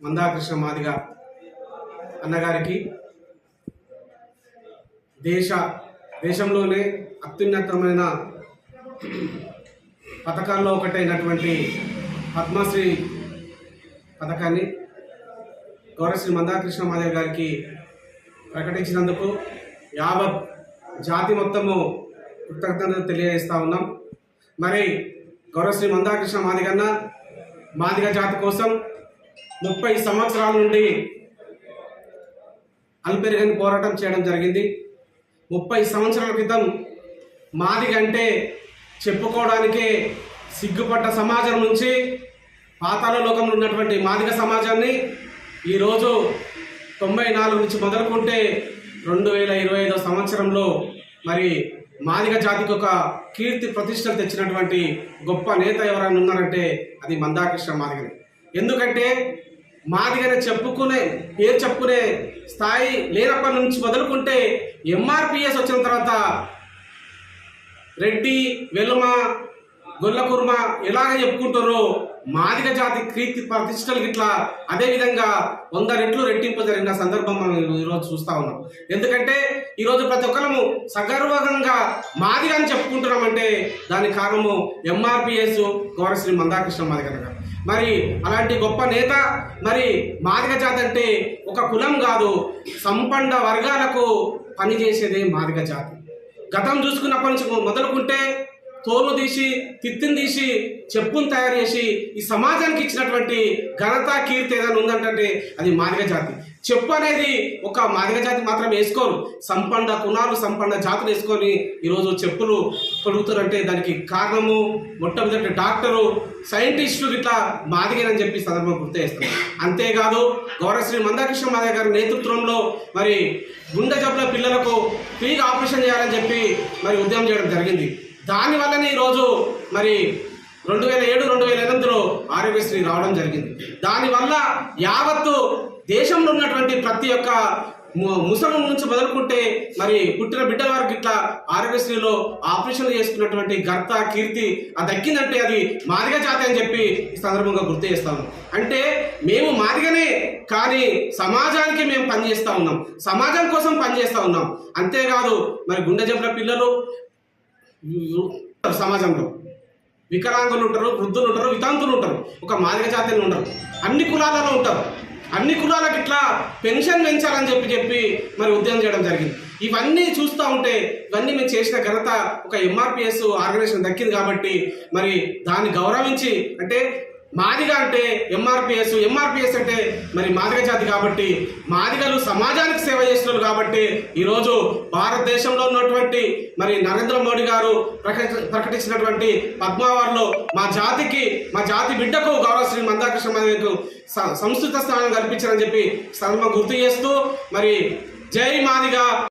మందాకృష్ణ మాదిగ అన్నగారికి దేశంలోనే అత్యున్నతమైన పథకాల్లో ఒకటైనటువంటి పద్మశ్రీ పథకాన్ని గౌరవశ్రీ మందాకృష్ణ మాదిగ గారికి ప్రకటించినందుకు యావత్ జాతి మొత్తము కృతజ్ఞతలు తెలియజేస్తూ ఉన్నాం. మరి గౌరవశ్రీ మందాకృష్ణ మాదిగన్న మాదిగ జాతి కోసం 30 సంవత్సరాల నుండి అల్పెరగని పోరాటం చేయడం జరిగింది. 30 సంవత్సరాల క్రితం మాదిగ అంటే చెప్పుకోవడానికే సిగ్గుపడ్డ సమాజం నుంచి పాతాళ లోకంలో ఉన్నటువంటి మాదిగ సమాజాన్ని ఈరోజు 94 నుంచి మొదలుకుంటే 2025 సంవత్సరంలో మరి మాదిగ జాతికి ఒక కీర్తి ప్రతిష్టలు తెచ్చినటువంటి గొప్ప నేత ఎవరైనా ఉన్నారంటే అది మందాకృష్ణ మాదిగని. ఎందుకంటే మాదిగని పేరు చెప్పుకునే స్థాయి లేనప్పటి నుంచి మొదలుకుంటే ఎంఆర్పిఎస్ వచ్చిన తర్వాత రెడ్డి, వెలుమ, గొల్లకుర్మ ఎలాగ చెప్పుకుంటారో మాదిగ జాతి కీర్తి ప్రతిష్టలు ఇట్లా అదేవిధంగా 100 రెట్లు రెట్టింపు జరిగిన సందర్భం మనం ఈరోజు చూస్తూ ఉన్నాం. ఎందుకంటే ఈరోజు ప్రతి ఒక్కరము సగర్వంగా మాదిగ అని చెప్పుకుంటున్నామంటే దానికి కారణము ఎంఆర్పిఎస్ గౌరవశ్రీ మందాకృష్ణ మాదిగ గారు. మరి అలాంటి గొప్ప నేత మరి మాదిగ జాతి అంటే ఒక కులం కాదు, సంపన్న వర్గాలకు పనిచేసేదే మాదిగ జాతి. గతం చూసుకున్నప్పటి నుంచి మొదలుకుంటే తోలు తీసి తిత్తిని తీసి చెప్పును తయారు చేసి ఈ సమాజానికి ఇచ్చినటువంటి ఘనత కీర్తి ఏదైనా ఉందంటే అది మాదిగ జాతి. చెప్పు అనేది ఒక మాదిగ జాతి మాత్రం వేసుకోరు, సంపన్న కులాలు సంపన్న జాతులు వేసుకొని ఈరోజు చెప్పులు తొడుగుతారంటే దానికి కారణము మొట్టమొదటి డాక్టరు, సైంటిస్టు ఇట్లా మాదిగేనని చెప్పి సందర్భం గుర్తు చేస్తారు. అంతేకాదు గౌరవశ్రీ మందాకృష్ణ మాదిగ గారి నేతృత్వంలో మరి గుండె జబ్బుల పిల్లలకు ఫ్రీగా ఆపరేషన్ చేయాలని చెప్పి మరి ఉద్యమం చేయడం జరిగింది. దానివల్లనే ఈరోజు మరి 2007-2008లో ఆరోగ్యశ్రీ రావడం జరిగింది. దానివల్ల యావత్తు దేశంలో ఉన్నటువంటి ప్రతి ఒక్క ముసలి నుంచి మొదలుకుంటే మరి పుట్టిన బిడ్డల వరకు ఇట్లా ఆరోగ్యశ్రీలో ఆపరేషన్లు చేసుకున్నటువంటి ఘనత కీర్తి అది దక్కిందంటే అది మాదిగ జాతి అని చెప్పి ఈ సందర్భంగా గుర్తు చేస్తాము. అంటే మేము మాదిగనే కానీ సమాజానికి మేము పనిచేస్తూ ఉన్నాం, సమాజం కోసం పనిచేస్తూ ఉన్నాం. అంతేకాదు మరి గుండె జబ్బుల పిల్లలు సమాజంలో వికలాంగులు ఉంటారు, వృద్ధులు ఉంటారు, వితంతులు ఉంటారు, ఒక మాదిగ జాతిని ఉండరు, అన్ని కులాలలో ఉంటారు. అన్ని కులాలకు ఇట్లా పెన్షన్ పెంచాలని చెప్పి మరి ఉద్యమం చేయడం జరిగింది. ఇవన్నీ చూస్తూ ఉంటే ఇవన్నీ మేము చేసిన ఘనత ఒక ఎంఆర్పిఎస్ ఆర్గనైజేషన్ దక్కింది. కాబట్టి మరి దాన్ని గౌరవించి అంటే మాదిగ అంటే ఎంఆర్పిఎస్ అంటే మరి మాదిగ జాతి కాబట్టి మాదిగలు సమాజానికి సేవ చేస్తున్నారు. కాబట్టి ఈరోజు భారతదేశంలో ఉన్నటువంటి మరి నరేంద్ర మోడీ గారు ప్రకటించినటువంటి పద్మ అవార్డులో మా జాతి బిడ్డకు గౌరవశ్రీ మందాకృష్ణ మాదిగకు సంస్కృత స్థానం కల్పించారని చెప్పి సందర్భంగా గుర్తు చేస్తూ మరి జై మాదిగ.